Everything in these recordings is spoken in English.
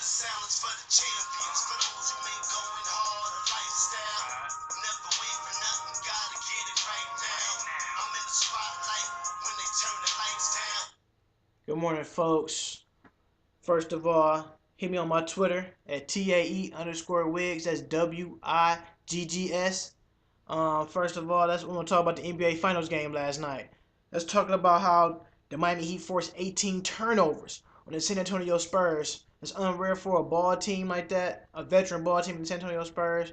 silence for the champions, for those who ain't going hard, a lifestyle. Never wait for nothing, gotta get it right now. I'm in the spotlight when they turn the lights down. Good morning, folks. First of all, hit me on my Twitter at TAE_wiggs. That's WIGGS. First of all, that's when we'll talk about the NBA Finals game last night. Let's talk about how the Miami Heat forced 18 turnovers on the San Antonio Spurs. It's unrare for a ball team like that, a veteran ball team in the San Antonio Spurs,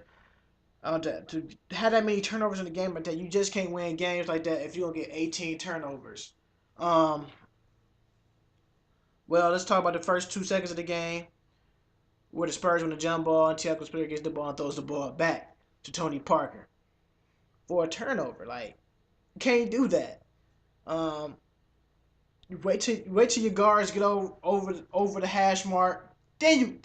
to have that many turnovers in a game like that. You just can't win games like that if you don't get 18 turnovers. Well, let's talk about the first 2 seconds of the game, where the Spurs win the jump ball and Thiago Splitter gets the ball and throws the ball back to Tony Parker for a turnover. Like, you can't do that. You wait till your guards get over the hash mark. Then you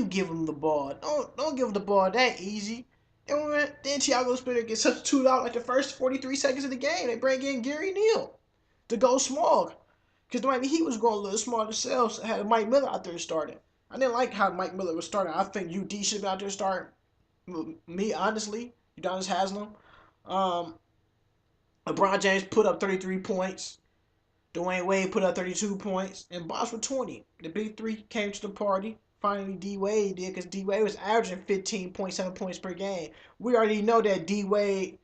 give them the ball. Don't give them the ball that easy. Then Thiago Splitter gets substituted out like the first 43 seconds of the game. They bring in Gary Neal to go small. Because the Miami Heat was going a little small themselves. Had Mike Miller out there starting. I didn't like how Mike Miller was starting. I think UD should have been out there starting. Me, honestly, Udonis Haslam. LeBron James put up 33 points. Dwayne Wade put up 32 points. And Bosh with 20. The big three came to the party. Finally, D Wade did, because D Wade was averaging 15.7 points per game. We already know that D Wade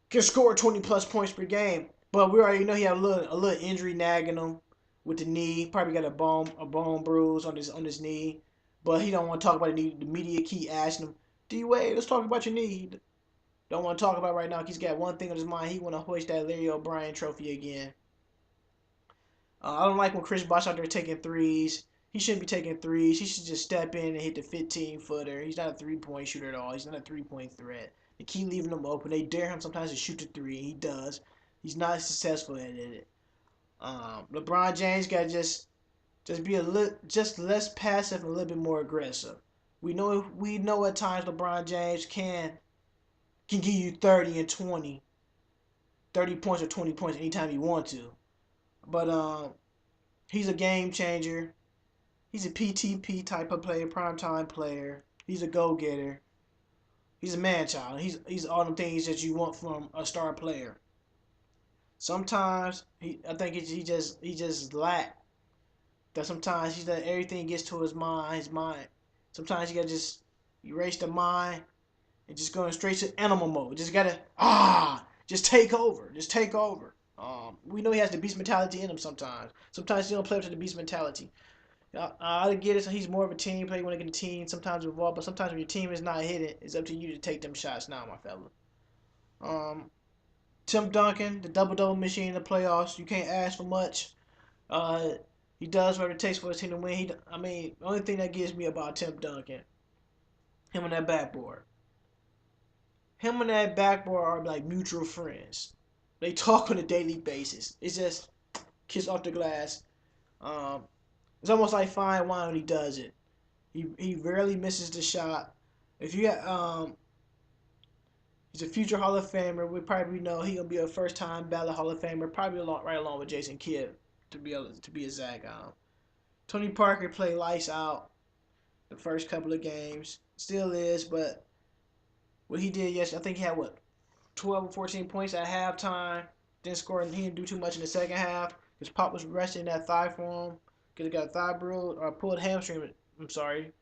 can score 20 plus points per game. But we already know he had a little injury nagging him with the knee. Probably got a bone bruise on his knee. But he don't want to talk about the knee. The media keep asking him, D Wade, let's talk about your knee. Don't want to talk about it right now. He's got one thing on his mind. He want to hoist that Larry O'Brien trophy again. I don't like when Chris Bosh out there taking threes. He shouldn't be taking threes. He should just step in and hit the 15-footer. He's not a three-point shooter at all. He's not a three-point threat. They keep leaving him open. They dare him sometimes to shoot the three. He does. He's not successful at it. LeBron James got to just be just less passive and a little bit more aggressive. We know at times LeBron James can give you 30 and 20, 30 points or 20 points anytime you want to. But he's a game changer. He's a PTP type of player, primetime player. He's a go-getter. He's a man-child. He's all the things that you want from a star player. Sometimes I think he just lack that. Sometimes he's that everything gets to his mind. Sometimes you gotta just erase the mind and just going straight to animal mode. Just gotta just take over. Just take over. We know he has the beast mentality in him sometimes. Sometimes he don't play up to the beast mentality. I get it. He's more of a team player. You want to get a team sometimes involved, but sometimes when your team is not hitting, it's up to you to take them shots now, my fella. Tim Duncan, the double-double machine in the playoffs. You can't ask for much. He does whatever it takes for his team to win. The only thing that gives me about Tim Duncan, him and that backboard. Him and that backboard are like mutual friends. They talk on a daily basis. It's just kiss off the glass. It's almost like fine wine when he does it. He rarely misses the shot. If you he's a future Hall of Famer. We probably know he gonna be a first time ballot Hall of Famer. Probably right along with Jason Kidd to be a Zag. Tony Parker played lights out the first couple of games. Still is, but what he did yesterday, I think he had 12 or 14 points at halftime. Didn't score. He didn't do too much in the second half because Pop was resting that thigh for him because he got a thigh bruise or pulled hamstring. I'm sorry.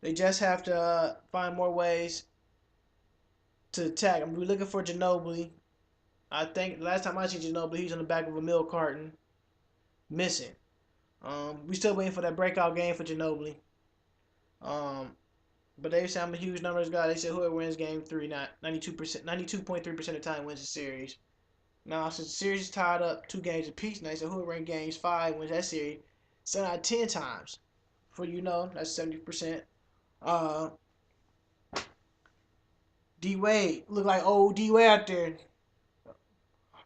They just have to find more ways to attack. We're looking for Ginobili. I think the last time I seen Ginobili, he was on the back of a milk carton, missing. We still waiting for that breakout game for Ginobili. But they say I'm a huge numbers guy. They said whoever wins game 3, 92.3% of the time wins the series. Now, since the series is tied up 2 games apiece, now they said whoever wins games 5 wins that series 7 out of 10 times. That's 70%. D Wade look like old D Wade out there.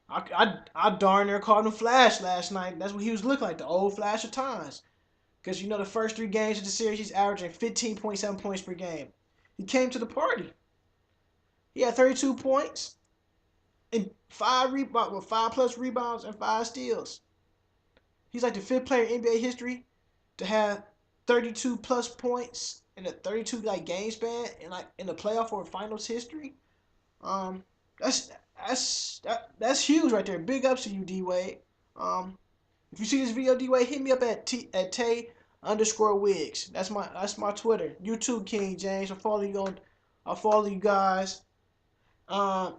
I darn near called him Flash last night. That's what he was looking like, the old Flash of times. Because the first 3 games of the series, he's averaging 15.7 points per game. He came to the party. He had 32 points and 5 plus rebounds and 5 steals. He's like the 5th player in NBA history to have 32 plus points in a 32 like game span and like in the playoff or finals history. Um, that's that's huge right there. Big ups to you, D Wade. Um, if you see this video, D Wade, hit me up at Tay underscore Wiggs. That's my Twitter. You too, King James. I'll follow you guys. Um,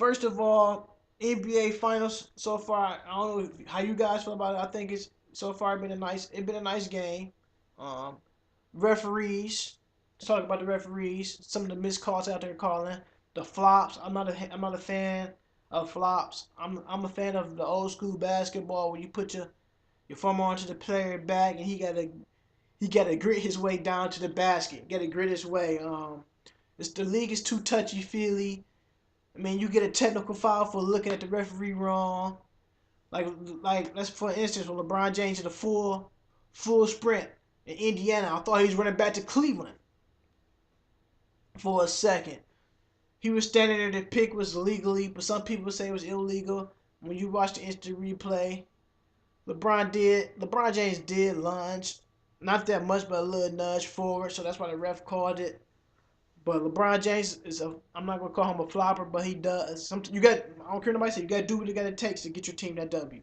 First of all, NBA Finals so far. I don't know how you guys feel about it. I think it's so far been a nice game. Um, Referees. Let's talk about the referees. Some of the missed calls out there calling the flops. I'm not a fan of flops. I'm a fan of the old school basketball where you put your thumb onto the player back and he gotta grit his way down to the basket. Gotta grit his way. The league is too touchy feely. I mean, you get a technical foul for looking at the referee wrong. Like let's for instance, when LeBron James did a full sprint in Indiana, I thought he was running back to Cleveland for a second. He was standing there. The pick was legally, but some people say it was illegal. When you watch the instant replay, LeBron James did lunge, not that much, but a little nudge forward. So that's why the ref called it. But LeBron James I'm not gonna call him a flopper, but he does. I don't care nobody say, you gotta do what it takes to get your team that W.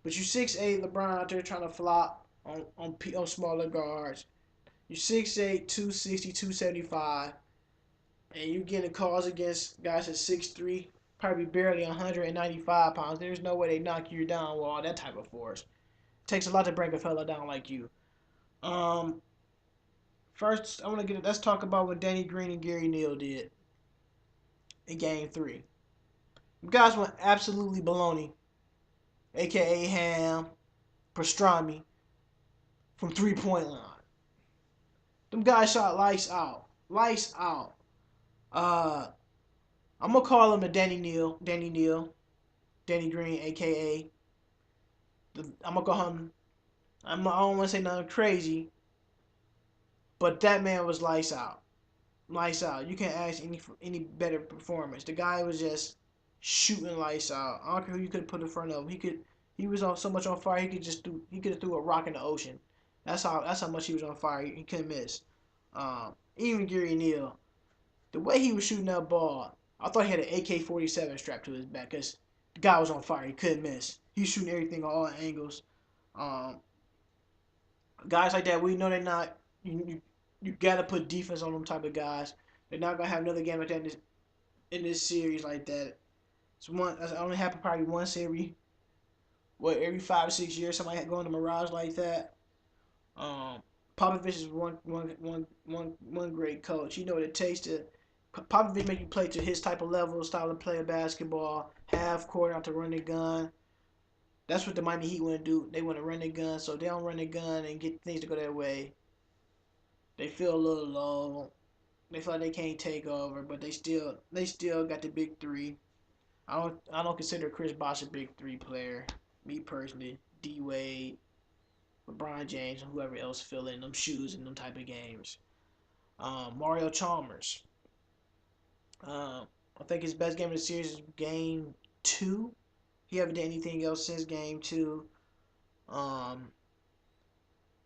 But you 6'8" LeBron out there trying to flop on smaller guards. You 6'8", 260, 275, and you getting calls against guys at 6'3", probably barely 195 pounds. There's no way they knock you down with all that type of force. It takes a lot to bring a fella down like you. Um, First, let's talk about what Danny Green and Gary Neal did in Game 3. You guys went absolutely baloney, aka Ham, pastrami, from 3-point line. Them guys shot lights out. Lights out. Uh, I'm gonna call him a Danny Green, aka I'm gonna call him. I don't want to say nothing crazy, but that man was lights out. Lights out. You can't ask any better performance. The guy was just shooting lights out. I don't care who you could put in front of him. He was on so much on fire. He could have threw a rock in the ocean. That's how much he was on fire. He couldn't miss. Even Gary Neal, the way he was shooting that ball, I thought he had an AK-47 strapped to his back because the guy was on fire. He couldn't miss. He was shooting everything all angles. Um, Guys like that, we know they're not. You gotta put defense on them type of guys. They're not gonna have another game like that in this series like that. That's only happened probably once every 5 or 6 years. Somebody had going to Mirage like that. Um, Popovich is one great coach. You know what it takes to. Popovich make you play to his type of level, style of play of basketball, half court out to run the gun. That's what the Miami Heat want to do. They want to run the gun, so they don't run the gun and get things to go their way. They feel a little low. They feel like they can't take over, but they still got the big three. I don't consider Chris Bosh a big three player. Me personally, D Wade, LeBron James, and whoever else fill in them shoes in them type of games. Mario Chalmers. I think his best game of the series is game 2. He haven't done anything else since game 2. Um,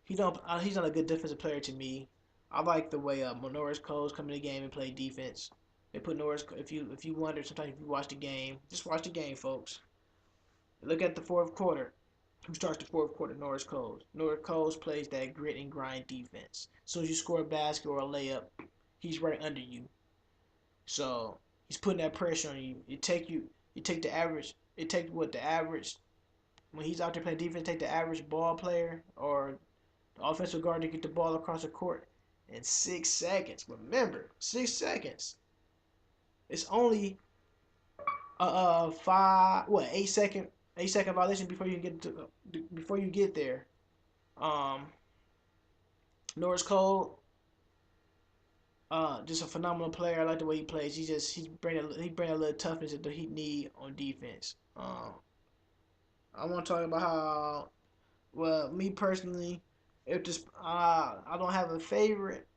he's not a good defensive player to me. I like the way Norris Cole's come in the game and play defense. They put Norris. If you wonder sometimes if you watch the game, just watch the game, folks. Look at the fourth quarter. Who starts the fourth quarter? Norris Cole. Norris Cole plays that grit and grind defense. As soon as you score a basket or a layup, he's right under you. So he's putting that pressure on you. You take the average. It takes what the average when he's out there playing defense. Take the average ball player or the offensive guard to get the ball across the court in 6 seconds. Remember, 6 seconds. It's only 8 second violation before you get there. Um, Norris Cole, just a phenomenal player. I like the way he plays. He bring a little toughness that he need on defense. I want to talk about how, well, me personally, if this I don't have a favorite,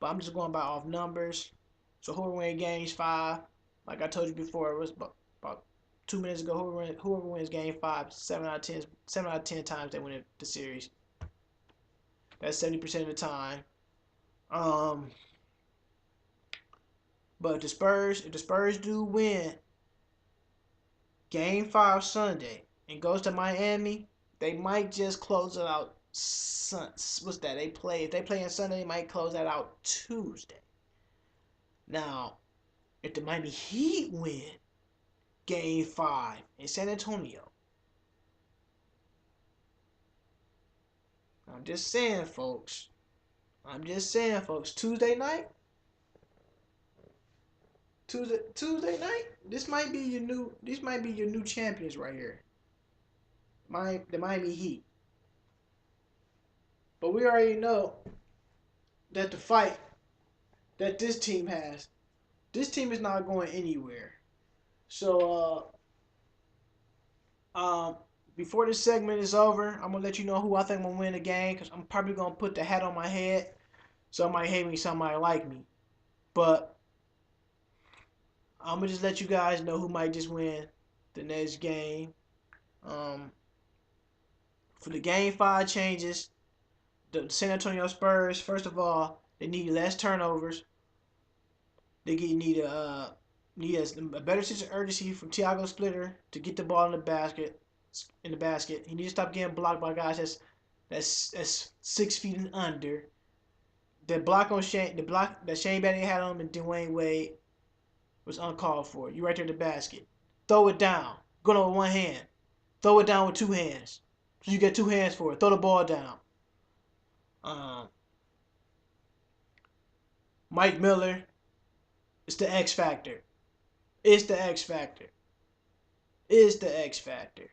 but I'm just going by off numbers. So whoever wins games 5, like I told you before, it was about 2 minutes ago. Whoever wins game 5, 7 out of 10 times they win the series. That's 70% of the time. Um, but if the Spurs do win Game 5 Sunday and goes to Miami, they might just close it out. What's that? If they play on Sunday, they might close that out Tuesday. Now, if the Miami Heat win Game 5 in San Antonio, I'm just saying, folks. Tuesday night, Tuesday night. This might be your new. These might be your new champions right here. The Miami Heat. But we already know that the fight that this team has, this team is not going anywhere. So, before this segment is over, I'm gonna let you know who I think will win the game because I'm probably gonna put the hat on my head. Somebody hate me, somebody like me. But I'm gonna just let you guys know who might just win the next game. Um, for the Game 5 changes, the San Antonio Spurs, first of all, they need less turnovers. They need a better sense of urgency from Thiago Splitter to get the ball in the basket. He needs to stop getting blocked by guys that's 6 feet and under. The block that Shane Battier had on him and Dwayne Wade was uncalled for. You right there in the basket. Throw it down. Go on with one hand. Throw it down with two hands. So you get two hands for it. Throw the ball down. Mike Miller is the X factor. It's the X factor. It's the X factor.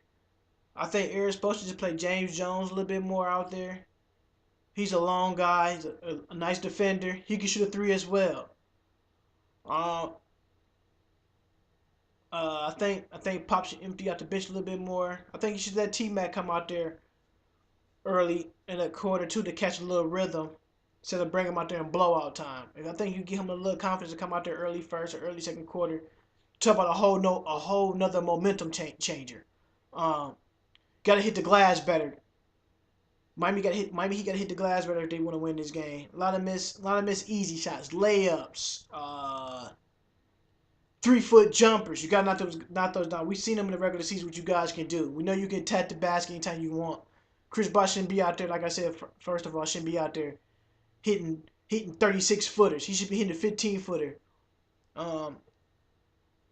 I think Eric's supposed to just play James Jones a little bit more out there. He's a long guy. He's a nice defender. He can shoot a three as well. I think Pop should empty out the bench a little bit more. I think he should let T-Mac come out there early in the quarter two to catch a little rhythm instead of bring him out there in blowout time. And I think you give him a little confidence to come out there early first or early second quarter. Talk about a whole nother momentum changer. Got to hit the glass better. Miami got to hit the glass better if they want to win this game. A lot of miss easy shots, layups, 3-foot jumpers. You got to knock those down. We've seen them in the regular season. What you guys can do. We know you can attack the basket anytime you want. Chris Bosh shouldn't be out there, like I said. First of all, shouldn't be out there hitting 36-footers. He should be hitting a 15-footer.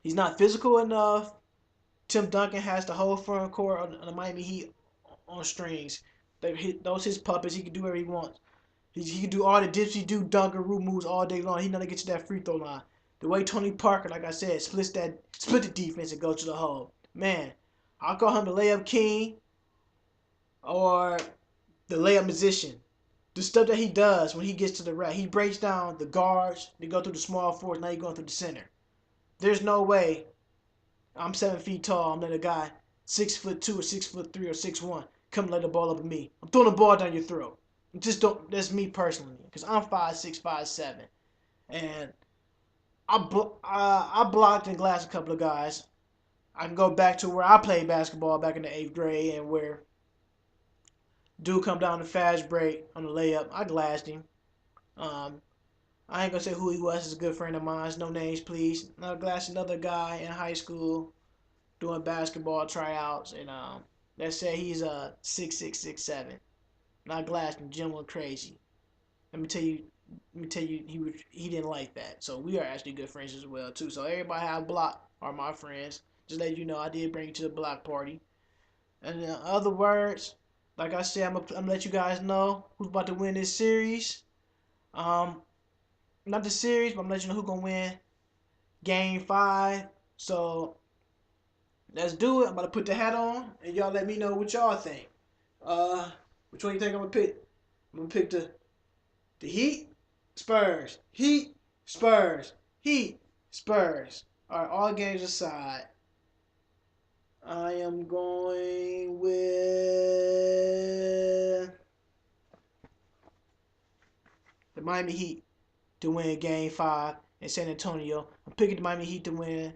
He's not physical enough. Tim Duncan has the whole front court on the Miami Heat on strings. Those his puppets. He can do whatever he wants. He can do all the dipsy do dunkaroo moves all day long. He never gets to that free throw line. The way Tony Parker, like I said, split the defense and goes to the hole. Man, I'll call him the layup king or the layup musician. The stuff that he does when he gets to the rack, he breaks down the guards. They go through the small forwards. Now you're going through the center. There's no way I'm 7 feet tall. I'm letting a guy 6'2" or 6'3" or 6'1" come lay the ball up at me. I'm throwing the ball down your throat. Just don't. That's me personally, because I'm 5'6", 5'7", and I blocked and glassed a couple of guys. I can go back to where I played basketball back in the 8th grade, and where dude come down the fast break on the layup. I glassed him. I ain't gonna say who he was. He's a good friend of mine. No names, please. I glassed another guy in high school doing basketball tryouts, and they say he's a 6'6", 6'7". And I glassed him. Jim went crazy. Let me tell you, he didn't like that. So we are actually good friends as well too. So everybody I block are my friends. Just let you know, I did bring you to the block party. And in other words, like I said, I'm gonna let you guys know who's about to win this series. Not the series, but I'm gonna let you know who's gonna win Game 5. So let's do it. I'm about to put the hat on, and y'all let me know what y'all think. Which one you think I'm gonna pick? I'm gonna pick the Heat, Spurs, Heat, Spurs, Heat, Spurs. All right, all games aside, I am going with the Miami Heat to win Game 5 in San Antonio. I'm picking the Miami Heat to win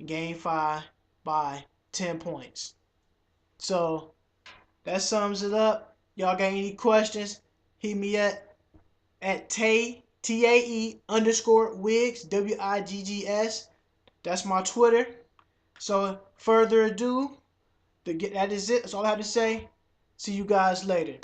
Game 5 by 10 points. So that sums it up. Y'all got any questions? hit me at TAE underscore wiggs, WIGGS. That's my Twitter. So further ado, that is it. That's all I have to say. See you guys later.